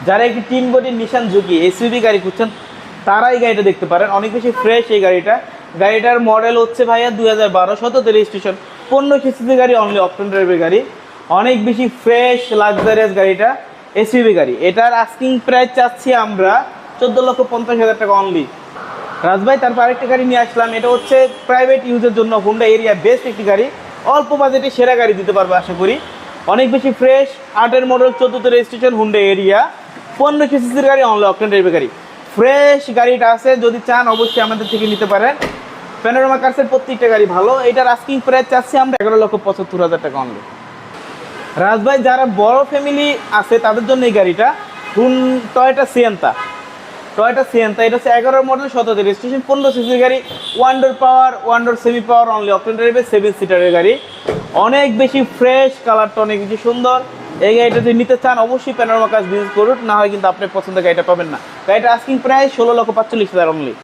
যারা একটি tin body নিশান ঝুঁকি এসইউভি গাড়ি খুঁজছেন তারা এই গাড়িটা দেখতে পারেন। অনেক বেশি ফ্রেশ এই গাড়িটা। গাড়িটার মডেল হচ্ছে ভাইয়া 2012 17 রেজিস্ট্রেশন, 15 সিসি গাড়ি, অনলি অপশন ড্রাইভের গাড়ি। অনেক বেশি ফ্রেশ লাক্সারিয়াস গাড়িটা, এসইউভি গাড়ি। এটার আস্কিং প্রাইস চাচ্ছি আমরা 14,50,000 টাকা অনলি। রাজভাই তারপর আরেকটা গাড়ি নিয়ে আসলাম, এটা হচ্ছে প্রাইভেট ইউজের জন্য হুন্ডা এরিয়া বেস্ট একটি গাড়ি। অল্প বাজেটে সেরা গাড়ি দিতে পারবে আশা করি। অনেক বেশি fresh, 8 model, 14 registration, Honda area, 15 সিসির গাড়ি, অনলি অপশন ড্রাইভের গাড়ি। ফ্রেশ গাড়িটা আছে, যদি চান অবশ্যই আমাদের থেকে নিতে পারেন। প্যানোরামা কার্সের প্রত্যেকটা গাড়ি ভালো। এটার আস্কিং প্রাইস চাচ্ছি আমরা 11,75,000 টাকা অনলি। রাজভাই যারা বড় ফ্যামিলি আছে তাদের জন্য এই গাড়িটা টয়োটা সিয়েন্তা। এটা হচ্ছে 11 মডেল, 17 রেজিস্ট্রেশন, 15 সিসির গাড়ি, wonder power, wonder semi power, only option ড্রাইভের, 7 সিটারের গাড়ি। অনেক বেশি ফ্রেশ, কালারটা অনেক বেশি সুন্দর। এই গাড়িটা যদি নিতে চান অবশ্যই প্যানোরামা কার্স ভিজিট করুন, না হয় কিন্তু আপনার পছন্দের গাড়িটা পাবেন না। গাড়িটা আস্কিং প্রাইস 16,45,000 অনলি।